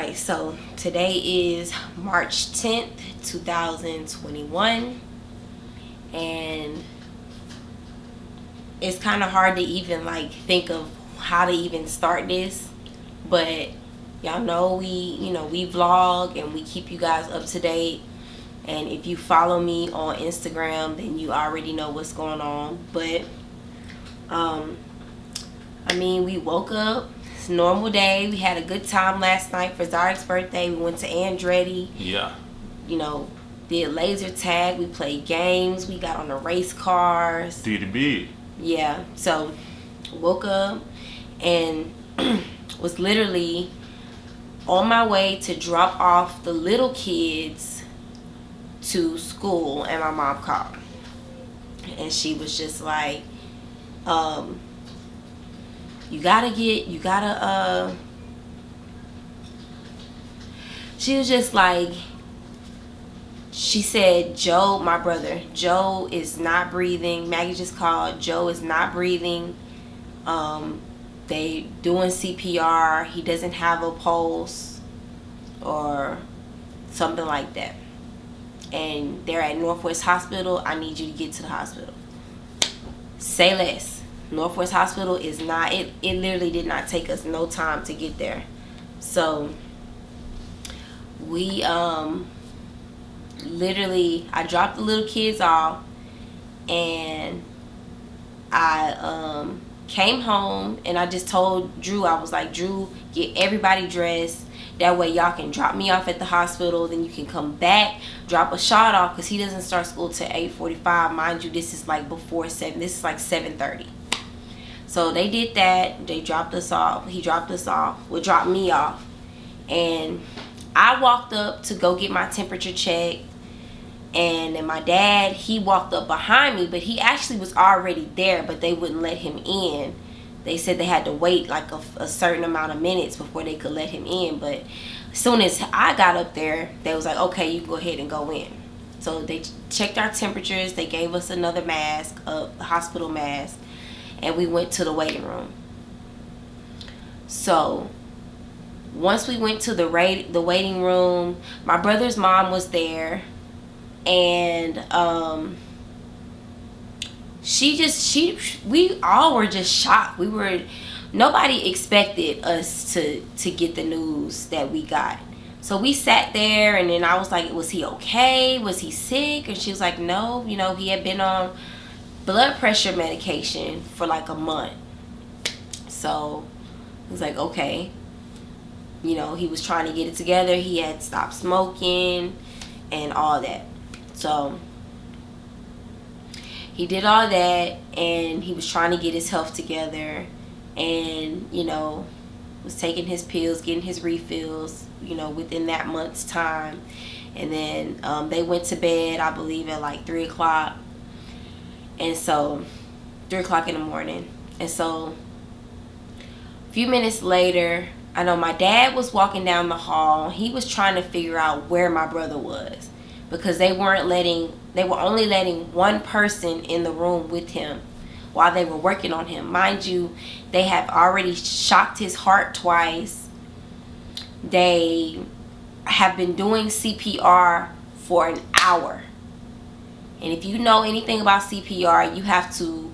Alright, so today is March 10th, 2021, and it's kind of hard to even like think of how to even start this, but y'all know we vlog and we keep you guys up to date, and if you follow me on Instagram then you already know what's going on. But I mean, we woke up, it's a normal day. We had a good time last night for Zarek's birthday. We went to Andretti. Yeah. Did laser tag. We played games. We got on the race cars. DDB. Yeah. So, woke up and was literally on my way to drop off the little kids to school, and my mom called. And she was just like, she was just like, she said, Joe, my brother, Joe is not breathing. Maggie just called. Joe is not breathing. They doing CPR. He doesn't have a pulse or something like that. And they're at Northwest Hospital. I need you to get to the hospital. Say less. Northwest Hospital is not, it literally did not take us no time to get there. So we literally, I dropped the little kids off, and I came home, and I just told Drew, I was like, Drew, get everybody dressed. That way y'all can drop me off at the hospital. Then you can come back, drop a shot off, because he doesn't start school till 8:45. Mind you, this is like before 7. This is like 7:30. So they did that. They dropped us off. He dropped us off. Well, dropped me off. And I walked up to go get my temperature checked. And then my dad, he walked up behind me, but he actually was already there, but they wouldn't let him in. They said they had to wait like a certain amount of minutes before they could let him in. But as soon as I got up there, they was like, okay, you can go ahead and go in. So they checked our temperatures. They gave us another mask, a hospital mask, and we went to the waiting room. So once we went to the waiting room, my brother's mom was there, and we all were just shocked. Nobody expected us to get the news that we got. So we sat there, and then I was like, was he okay? Was he sick? And she was like, no, he had been on blood pressure medication for like a month. So I was like, okay. He was trying to get it together. He had stopped smoking and all that. So he did all that, and he was trying to get his health together, and was taking his pills, getting his refills, within that month's time. And then they went to bed, I believe, at like 3 o'clock. And so 3 o'clock in the morning. And so a few minutes later, I know my dad was walking down the hall. He was trying to figure out where my brother was, because they were only letting one person in the room with him while they were working on him. Mind you, they have already shocked his heart twice. They have been doing CPR for an hour. And if you know anything about CPR, you have to,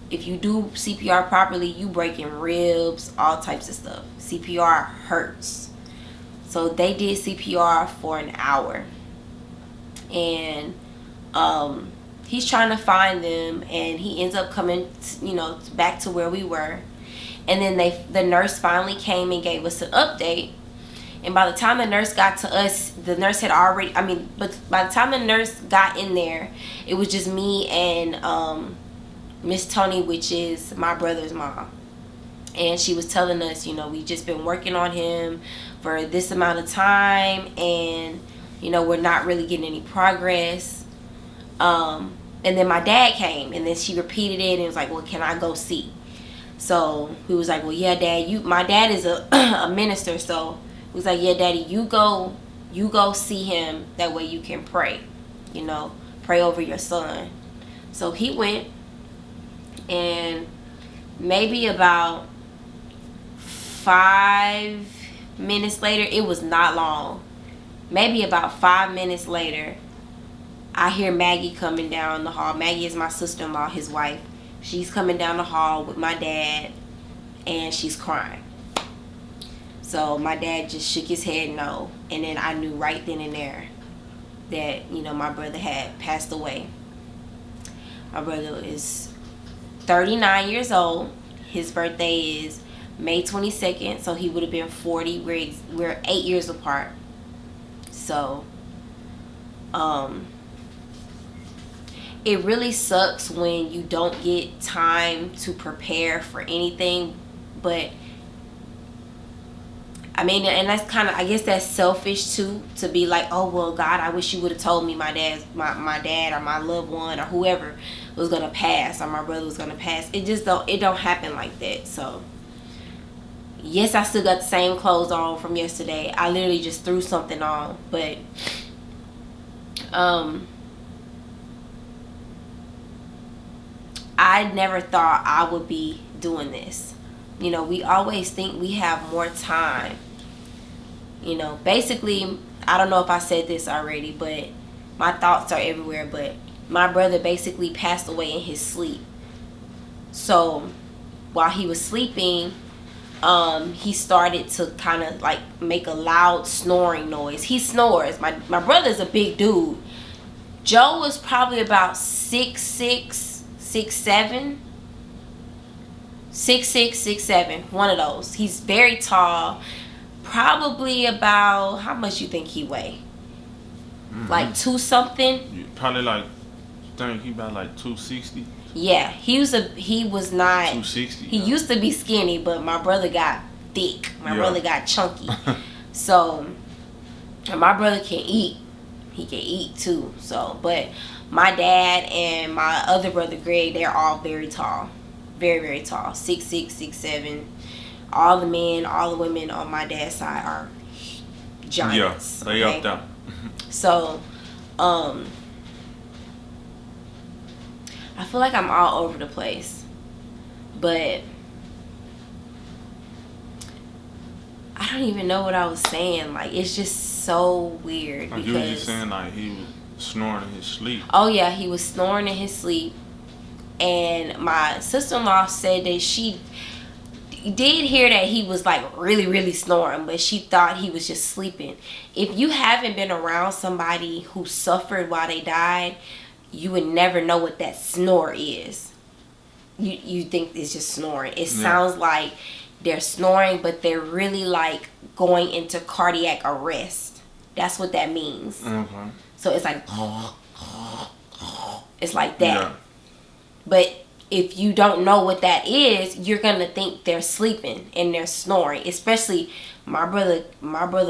if you do CPR properly, you breaking ribs, all types of stuff. CPR hurts. So they did CPR for an hour. And he's trying to find them, and he ends up coming, back to where we were. And then the nurse finally came and gave us an update. And by the time the nurse got to us, the nurse had already, but by the time the nurse got in there, it was just me and Miss Tony, which is my brother's mom. And she was telling us, we just been working on him for this amount of time, and we're not really getting any progress. And then my dad came, and then she repeated it, and was like, well, can I go see? So he was like, well, yeah, Dad, my dad is a minister, so he was like, yeah, Daddy, you go see him. That way you can pray, pray over your son. So he went, and maybe about 5 minutes later, it was not long. Maybe about 5 minutes later, I hear Maggie coming down the hall. Maggie is my sister-in-law, his wife. She's coming down the hall with my dad, and she's crying. So my dad just shook his head no. And then I knew right then and there that, you know, my brother had passed away. My brother is 39 years old. His birthday is May 22nd, so he would have been 40. We're 8 years apart. So, it really sucks when you don't get time to prepare for anything. But I mean, and that's kind of, I guess that's selfish too, to be like, oh well, God, I wish you would have told me my dad or my loved one or whoever was gonna pass, or my brother was gonna pass. It don't happen like that. So yes, I still got the same clothes on from yesterday. I literally just threw something on, but I never thought I would be doing this. You know, we always think we have more time. You know, basically, I don't know if I said this already, but my thoughts are everywhere. But my brother basically passed away in his sleep. So while he was sleeping, he started to kind of like make a loud snoring noise. He snores. My brother's a big dude. Joe was probably about 6'6", 6'7", 6'6", 6'7", one of those. He's very tall. Probably about, how much you think he weigh? Like 2 something? Probably like, I think he about like 260. Yeah, he was not 260. He used to be skinny, but my brother got thick. My brother got chunky. So, and my brother can eat. He can eat too. So, but my dad and my other brother Greg, they're all very tall. Very, very tall. 6'6", 6'7". All the men, all the women on my dad's side are giants. Yeah, they up there. So, I feel like I'm all over the place, but I don't even know what I was saying. Like, it's just so weird. Because you were just saying like he was snoring in his sleep. Oh yeah, he was snoring in his sleep, and my sister-in-law said that she did hear that he was like really, really snoring, but she thought he was just sleeping. If you haven't been around somebody who suffered while they died, you would never know what that snore is. You think it's just snoring. It sounds like they're snoring, but they're really like going into cardiac arrest. That's what that means. Okay. So it's like, it's like that. Yeah. But if you don't know what that is, you're gonna think they're sleeping and they're snoring. Especially my brother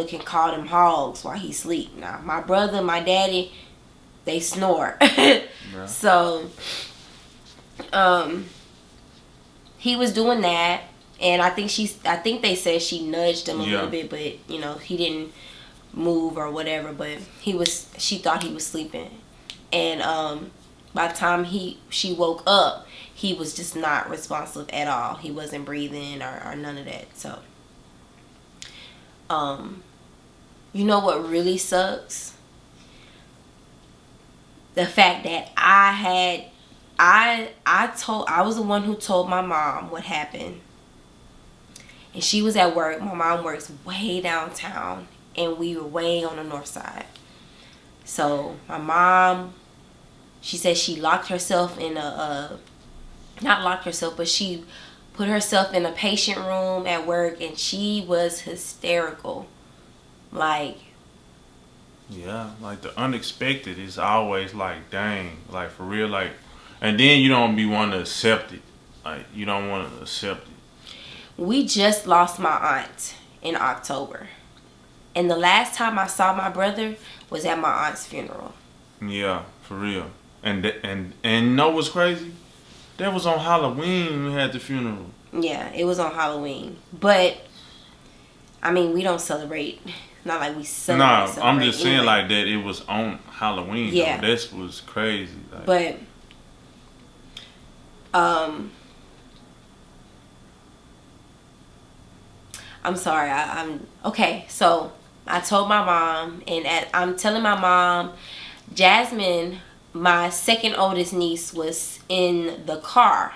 can call them hogs while he sleep. Now my brother, my daddy, they snore. Yeah. So he was doing that, and I think they said she nudged him a little bit, but you know, he didn't move or whatever, but she thought he was sleeping. And by the time she woke up, he was just not responsive at all. He wasn't breathing or none of that. So you know what really sucks? The fact that I was the one who told my mom what happened. And she was at work. My mom works way downtown, and we were way on the north side. So my mom, she said she locked herself in not locked herself, but she put herself in a patient room at work, and she was hysterical. Like, yeah, like the unexpected is always like, dang, like for real, like, and then you don't be wanting to accept it. Like, you don't want to accept it. We just lost my aunt in October. And the last time I saw my brother was at my aunt's funeral. Yeah, for real. And you know what's crazy? That was on Halloween we had the funeral. Yeah, it was on Halloween. But, I mean, we don't celebrate. Not like we celebrate. No, I'm just saying like that it was on Halloween. Yeah. Though. This was crazy. Like, but, I'm sorry. I'm okay. So I told my mom, and I'm telling my mom, Jasmine, my second oldest niece, was in the car.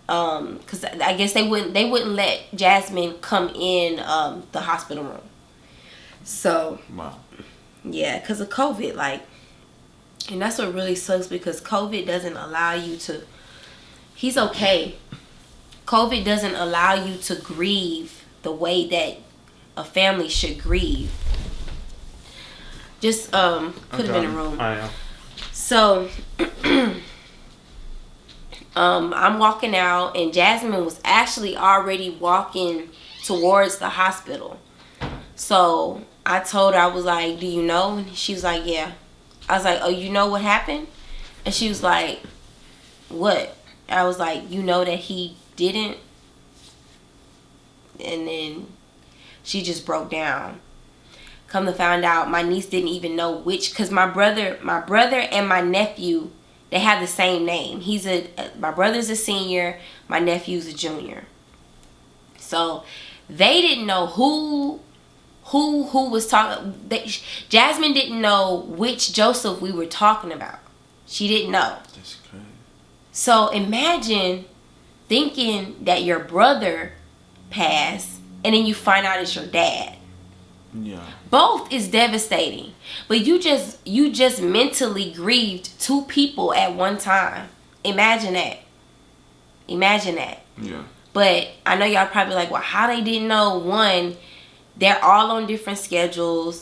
Cause I guess they wouldn't let Jasmine come in the hospital room. So Wow. yeah, cause of COVID, like, and that's what really sucks because COVID doesn't allow you to. He's okay. COVID doesn't allow you to grieve the way that a family should grieve. Just put him in a room. I am. So I'm walking out, and Jasmine was actually already walking towards the hospital. So I told her, I was like, do you know? And she was like, yeah. I was like, oh, you know what happened? And she was like, what? I was like, you know that he didn't? And then she just broke down. Come to find out, my niece didn't even know which, because my brother and my nephew, they have the same name. My brother's a senior, my nephew's a junior. So they didn't know who was talking. Jasmine didn't know which Joseph we were talking about. She didn't know. That's crazy. So imagine thinking that your brother passed, and then you find out it's your dad. Yeah. Both is devastating, but you just mentally grieved two people at one time. Imagine that. Yeah. But I know y'all probably like, well, how they didn't know? One, they're all on different schedules.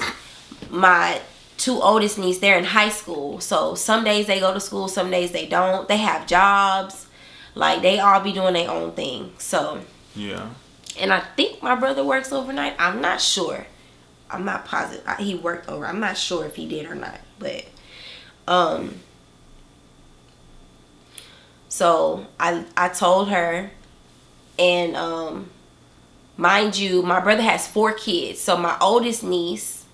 My two oldest nieces, they're in high school, so some days they go to school, some days they don't. They have jobs, like they all be doing their own thing. So yeah. And I think my brother works overnight. I'm not sure. I'm not positive. He worked over. I'm not sure if he did or not. But so I told her, and mind you, my brother has 4 kids. So my oldest niece,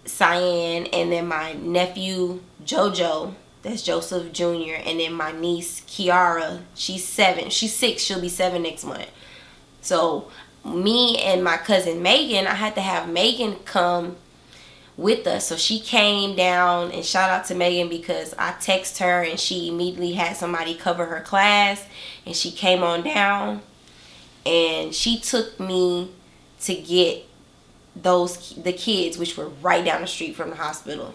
Cyan, and then my nephew Jojo, that's Joseph Jr., and then my niece Kiara, she's 7. She's 6. She'll be 7 next month. So me and my cousin Megan, I had to have Megan come with us. So she came down, and shout out to Megan because I texted her and she immediately had somebody cover her class, and she came on down and she took me to get the kids, which were right down the street from the hospital.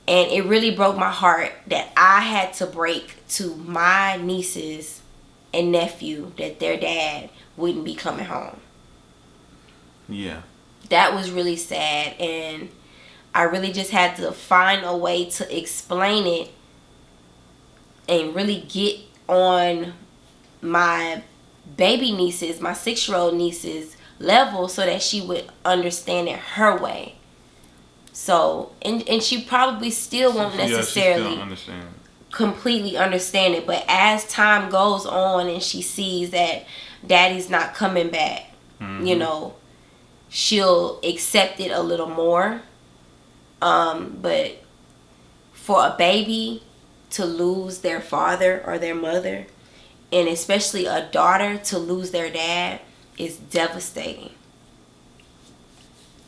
And it really broke my heart that I had to break to my nieces and nephew that their dad wouldn't be coming home. Yeah. That was really sad, and I really just had to find a way to explain it and really get on my baby nieces, my 6-year-old nieces level, so that she would understand it her way. So, and she probably still won't necessarily completely understand it, but as time goes on and she sees that daddy's not coming back, you know, she'll accept it a little more. But for a baby to lose their father or their mother, and especially a daughter to lose their dad, is devastating.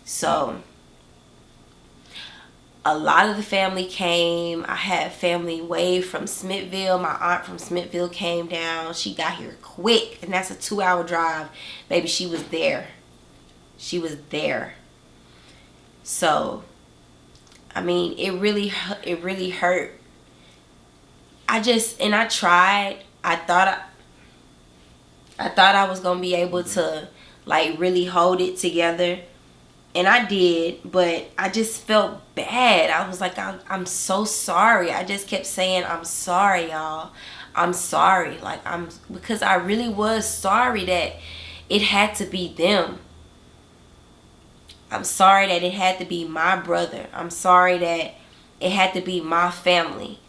So a lot of the family came. I had family way from Smithville. My aunt from Smithville came down. She got here quick, and that's a 2-hour drive. Baby, she was there. She was there. So, I mean, it really hurt. I tried. I thought I was gonna be able to like really hold it together. And I did, but I just felt bad. I was like, I'm so sorry. I just kept saying, I'm sorry, y'all. I'm sorry. Like, because I really was sorry that it had to be them. I'm sorry that it had to be my brother. I'm sorry that it had to be my family.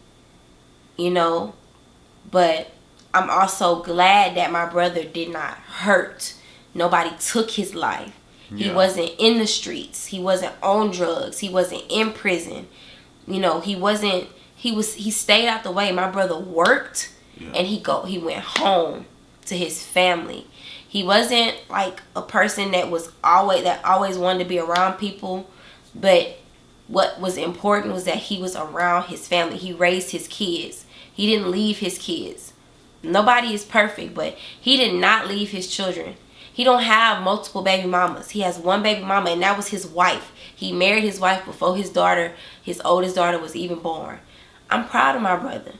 You know? But I'm also glad that my brother did not hurt. Nobody took his life. Yeah. He wasn't in the streets. He wasn't on drugs. He wasn't in prison. You know, he stayed out the way. My brother worked, and he went home to his family. He wasn't like a person that always wanted to be around people, but what was important was that he was around his family. He raised his kids. He didn't leave his kids. Nobody is perfect, but he did not leave his children. He don't have multiple baby mamas. He has one baby mama, and that was his wife. He married his wife before his oldest daughter was even born. I'm proud of my brother.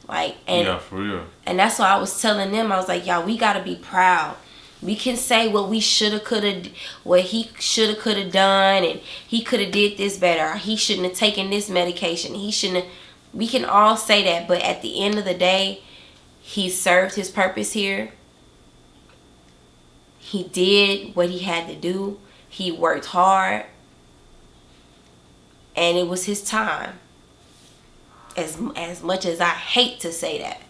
Like, and yeah, for real. And that's why I was telling them, I was like, y'all, we gotta be proud. We can say what we shoulda, coulda, what he shoulda, coulda done, and he coulda did this better, or he shouldn't have taken this medication. He shouldn't have. We can all say that, but at the end of the day, he served his purpose here. He did what he had to do. He worked hard, and it was his time. As much as I hate to say that.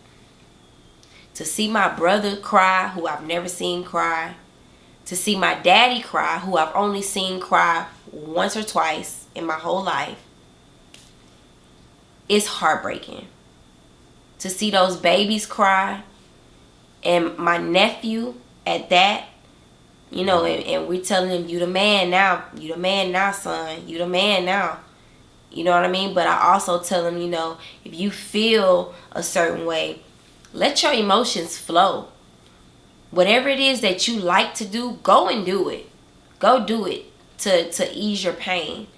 To see my brother cry, who I've never seen cry. To see my daddy cry, who I've only seen cry once or twice in my whole life. It's heartbreaking. To see those babies cry. And my nephew at that. You know, and we're telling him, you the man now. You the man now, son. You the man now. You know what I mean? But I also tell him, you know, if you feel a certain way, let your emotions flow. Whatever it is that you like to do, go and do it. Go do it to ease your pain.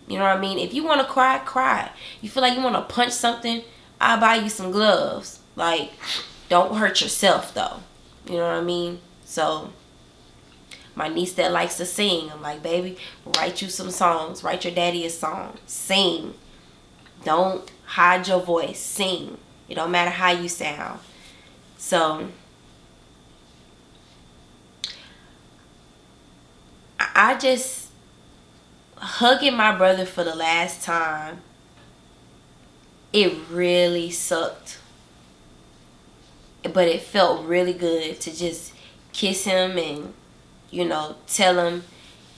You know what I mean? If you want to cry, cry. You feel like you want to punch something, I'll buy you some gloves. Like, don't hurt yourself, though. You know what I mean? So, my niece that likes to sing, I'm like, baby, write you some songs. Write your daddy a song. Sing. Don't hide your voice. Sing. It don't matter how you sound. So, I just hugging my brother for the last time. It really sucked. But it felt really good to just kiss him and, you know, tell him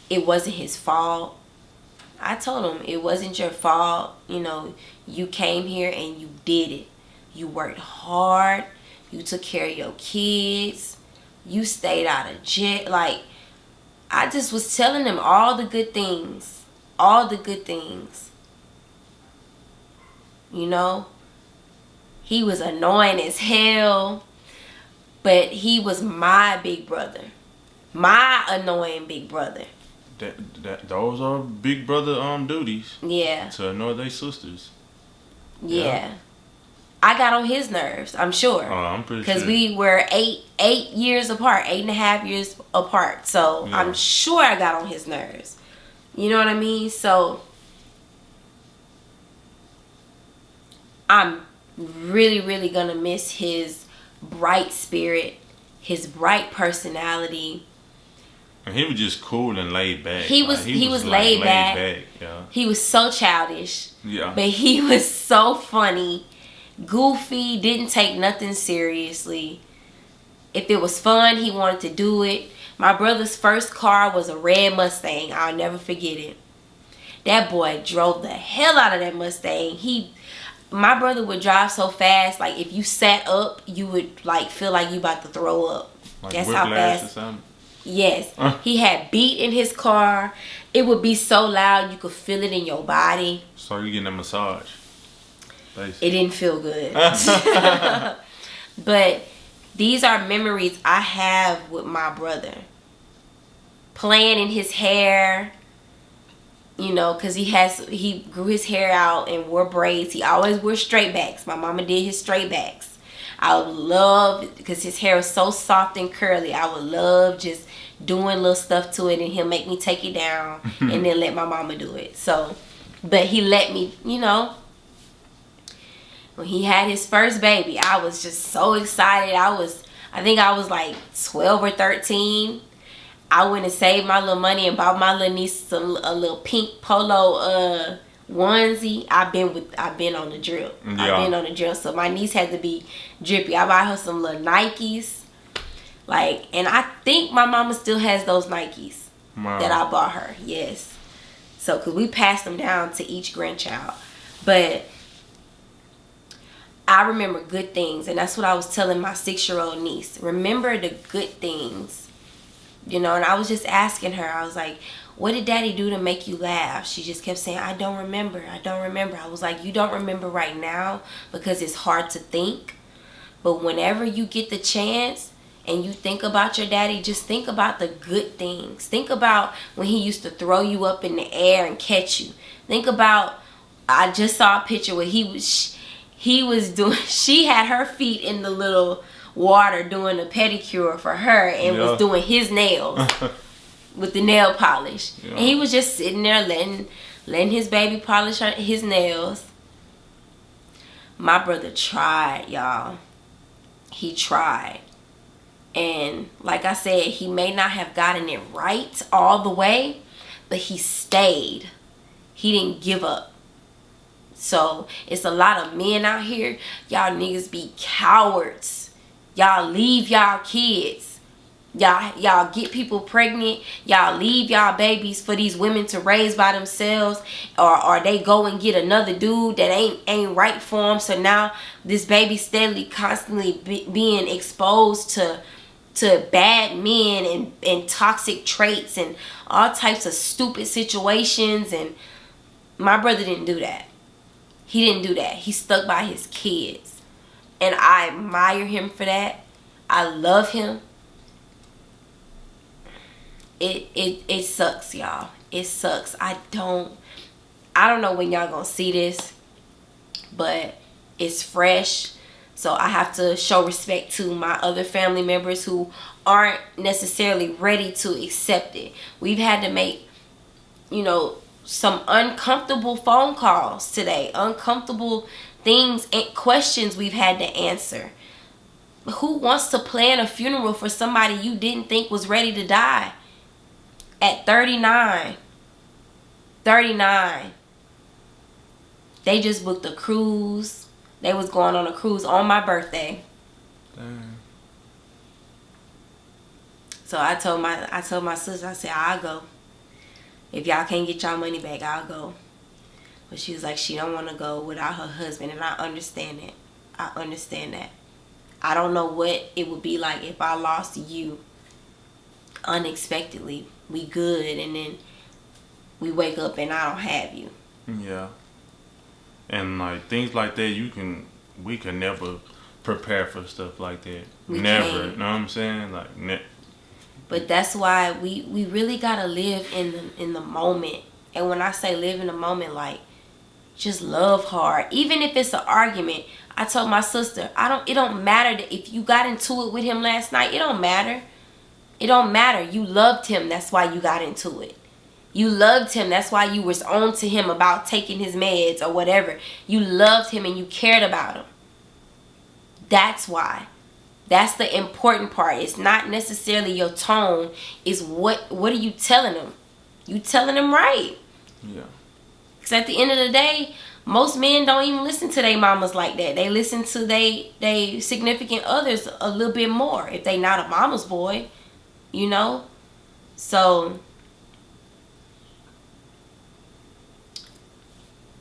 it wasn't his fault. I told him it wasn't your fault. You know, you came here and you did it. You worked hard. You took care of your kids. You stayed out of jail. Like, I just was telling him all the good things. All the good things. You know? He was annoying as hell. But he was my big brother. My annoying big brother. Those are big brother duties. Yeah. To annoy their sisters. Yeah. I got on his nerves, I'm sure. Oh, I'm pretty sure. Because we were 8 years apart, 8.5 years apart. So yeah. I'm sure I got on his nerves. You know what I mean? So I'm really, really gonna miss his bright spirit, his bright personality. And he was just cool and laid back. He was laid back. Yeah. He was so childish. Yeah. But he was so funny. Goofy, didn't take nothing seriously. If it was fun, he wanted to do it. My brother's first car was a red Mustang. I'll never forget it. That boy drove the hell out of that Mustang. My brother would drive so fast, like if you sat up, you would like feel like you about to throw up. Like that's how fast. Or something? Yes. He had beat in his car. It would be so loud you could feel it in your body. So you getting a massage? Basically. It didn't feel good. But these are memories I have with my brother. Playing in his hair. You know, because he grew his hair out and wore braids. He always wore straight backs. My mama did his straight backs. I would love, because his hair was so soft and curly, I would love just doing little stuff to it, and he'll make me take it down and then let my mama do it. So, but he let me, you know. When he had his first baby, I was just so excited. I think I was like 12 or 13. I went and saved my little money and bought my little niece a little pink polo onesie. I've been on the drip. Yeah. I've been on the drip. So my niece had to be drippy. I bought her some little Nikes. Like, and I think my mama still has those Nikes that I bought her. Yes. So, because we passed them down to each grandchild. But I remember good things, and that's what I was telling my 6-year-old niece. Remember the good things, you know. And I was just asking her, I was like, what did daddy do to make you laugh? She just kept saying, I don't remember. I was like, you don't remember right now because it's hard to think. But whenever you get the chance and you think about your daddy, just think about the good things. Think about when he used to throw you up in the air and catch you. Think about, I just saw a picture where he was doing, she had her feet in the little water doing a pedicure for her and was doing his nails with the nail polish. And he was just sitting there letting his baby polish his nails. My brother tried, y'all. He tried. And like I said, he may not have gotten it right all the way, but he stayed. He didn't give up. So it's a lot of men out here. Y'all niggas be cowards. Y'all leave y'all kids. Y'all get people pregnant. Y'all leave y'all babies for these women to raise by themselves, or they go and get another dude that ain't right for them. So now this baby steadily, constantly being exposed to bad men and toxic traits and all types of stupid situations. And my brother didn't do that. He didn't do that. He stuck by his kids, and I admire him for that. I love him. It sucks, y'all. It sucks. I don't know when y'all gonna see this, but it's fresh. So I have to show respect to my other family members who aren't necessarily ready to accept it. We've had to make, you know, some uncomfortable phone calls today. Uncomfortable things and questions we've had to answer. Who wants to plan a funeral for somebody you didn't think was ready to die? At 39. They just booked a cruise. They was going on a cruise on my birthday. Dang. So I told my sister, I said, I'll go. If y'all can't get y'all money back, I'll go. But she was like, she don't want to go without her husband. And I understand it. I understand that. I don't know what it would be like if I lost you unexpectedly. We good, and then we wake up and I don't have you. Yeah. And like things like that, we can never prepare for stuff like that. We never. Can't. You know what I'm saying? Like But that's why we really gotta live in the moment. And when I say live in the moment, like just love hard. Even if it's an argument. I told my sister, it don't matter that if you got into it with him last night, it don't matter. It don't matter. You loved him. That's why you got into it. You loved him. That's why you was on to him about taking his meds or whatever. You loved him and you cared about him. That's why. That's the important part. It's not necessarily your tone. It's what are you telling him? You telling him right. Yeah. Because at the end of the day, most men don't even listen to their mamas like that. They listen to they significant others a little bit more if they not a mama's boy. You know? So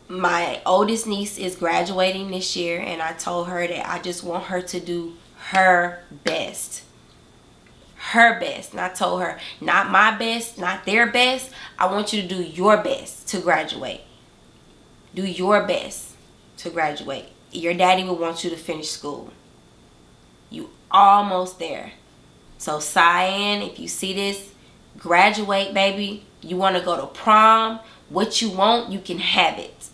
my oldest niece is graduating this year, and I told her that I just want her to do her best. Her best. And I told her, not my best, not their best. I want you to do your best to graduate. Do your best to graduate. Your daddy will want you to finish school. You almost there. So Cyan, if you see this, graduate, baby. You want to go to prom. What you want, you can have it.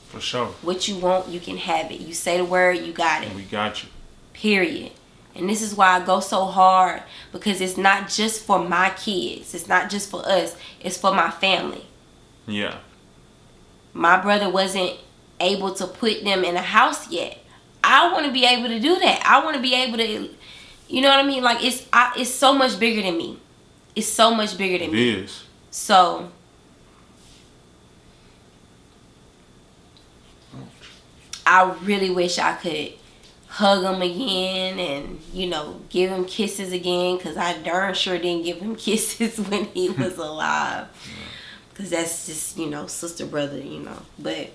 For sure. What you want, you can have it. You say the word, you got it. We got you. Period. And this is why I go so hard, because it's not just for my kids. It's not just for us. It's for my family. Yeah. My brother wasn't able to put them in a house yet. I want to be able to do that. I want to be able to, you know what I mean? Like it's so much bigger than me. It's so much bigger than me. It is. So I really wish I could hug him again and, you know, give him kisses again, because I darn sure didn't give him kisses when he was alive. Because that's just, you know, sister, brother, you know. But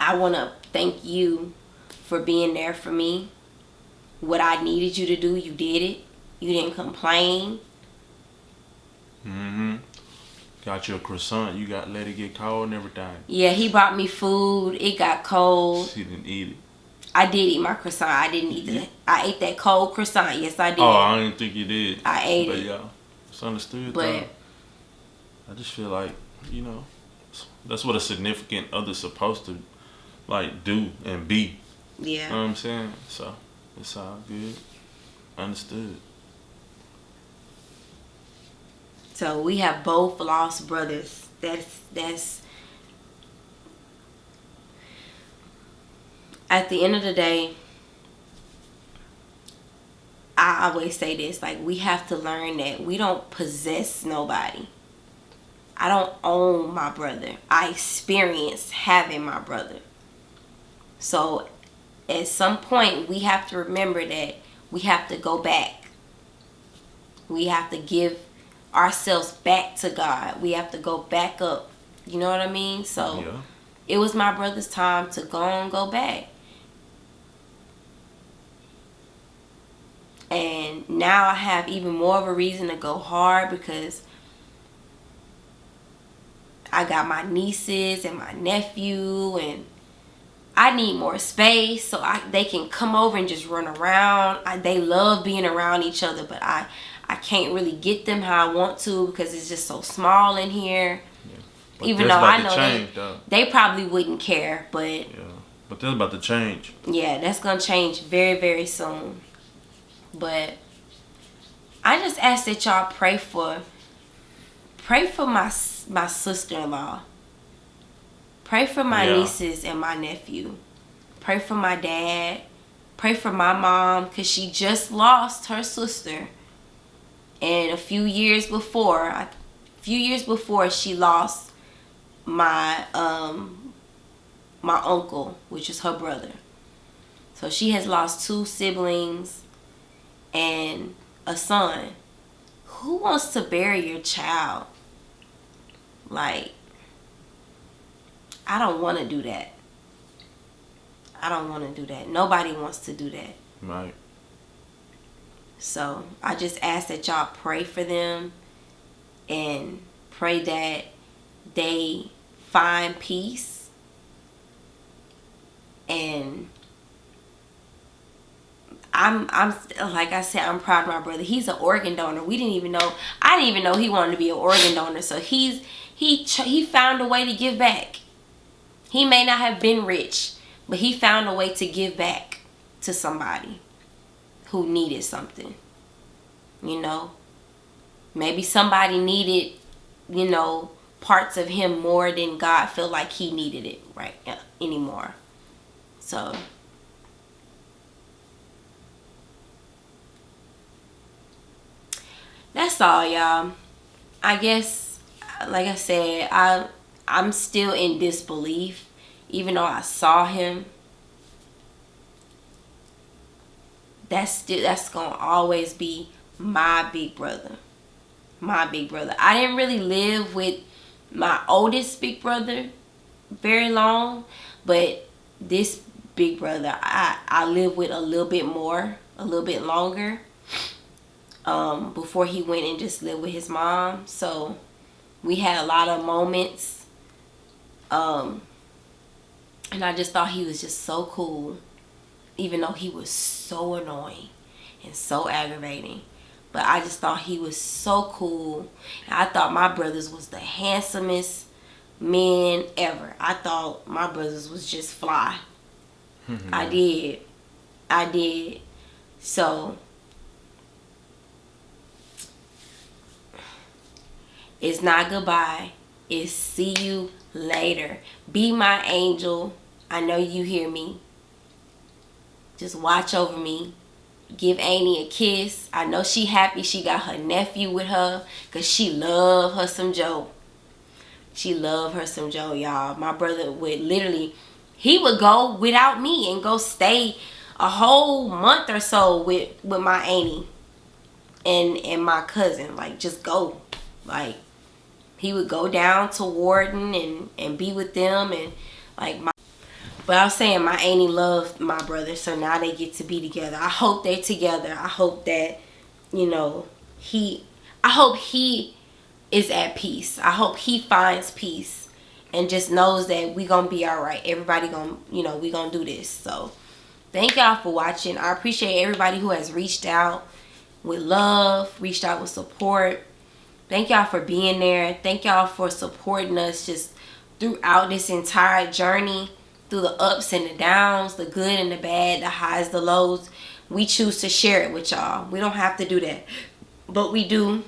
I want to thank you for being there for me. What I needed you to do, you did it. You didn't complain. Mm-hmm. Got you a croissant. You got let it get cold and everything. Yeah, he brought me food. It got cold. She didn't eat it. I did eat my croissant. I didn't eat it. I ate that cold croissant. Yes, I did. Oh, I didn't think you did. I ate but it. Yeah, it's understood. But though. I just feel like, you know, that's what a significant other's supposed to like do and be. yeah. You know what I'm saying? So it's all good. Understood. So we have both lost brothers. That's at the end of the day, I always say this, like, we have to learn that we don't possess nobody. I don't own my brother. I experienced having my brother. So at some point we have to remember that we have to go back. We have to give ourselves back to God. We have to go back up. You know what I mean? So Yeah. it was my brother's time to go back. And now I have even more of a reason to go hard because I got my nieces and my nephew, and I need more space so they can come over and just run around. They love being around each other, but I can't really get them how I want to because it's just so small in here. But even though I know they probably wouldn't care, but yeah, but that's about to change. Yeah, that's gonna change very, very soon. But I just ask that y'all pray for my sister-in-law. Pray for my nieces and my nephew. Pray for my dad. Pray for my mom because she just lost her sister. And a few years before she lost my uncle, which is her brother. So she has lost 2 siblings and a son. Who wants to bury your child? Like, I don't want to do that. I don't want to do that. Nobody wants to do that. Right. So I just ask that y'all pray for them and pray that they find peace. And I'm like I said, I'm proud of my brother. He's an organ donor. I didn't even know he wanted to be an organ donor. So he found a way to give back. He may not have been rich, but he found a way to give back to somebody who needed something. You know, maybe somebody needed, parts of him more than God felt like he needed it right anymore. So that's all, y'all. I guess, like I said, I'm still in disbelief, even though I saw him. That's gonna always be my big brother. My big brother. I didn't really live with my oldest big brother very long, but this big brother I lived with a little bit longer. Before he went and just lived with his mom. So we had a lot of moments. And I just thought he was just so cool. Even though he was so annoying and so aggravating. But I just thought he was so cool. And I thought my brothers was the handsomest men ever. I thought my brothers was just fly. I did. So it's not goodbye. It's see you later. Be my angel. I know you hear me. Just watch over me. Give Annie a kiss. I know she happy she got her nephew with her because she love her some Joe. She love her some Joe, y'all. My brother would literally, he would go without me and go stay a whole month or so with my Annie and my cousin. Like, just go. Like, he would go down to Warden and be with them. And like But I was saying my auntie loved my brother, so now they get to be together. I hope they're together. I hope that, you know, I hope he is at peace. I hope he finds peace and just knows that we gonna be all right. Everybody gonna, you know, we gonna do this. So thank y'all for watching. I appreciate everybody who has reached out with love, reached out with support. Thank y'all for being there. Thank y'all for supporting us just throughout this entire journey, through the ups and the downs, the good and the bad, the highs, the lows. We choose to share it with y'all. We don't have to do that, but we do.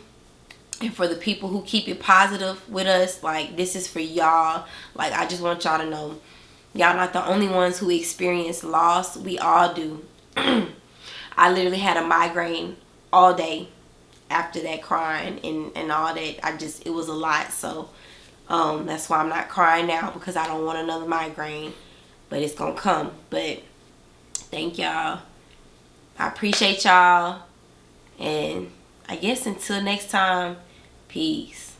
And for the people who keep it positive with us, like, this is for y'all. Like, I just want y'all to know, y'all not the only ones who experience loss. We all do. I literally had a migraine all day after that crying and all that. It was a lot. So that's why I'm not crying now, because I don't want another migraine. But it's gonna come. But thank y'all. I appreciate y'all. And I guess until next time, peace.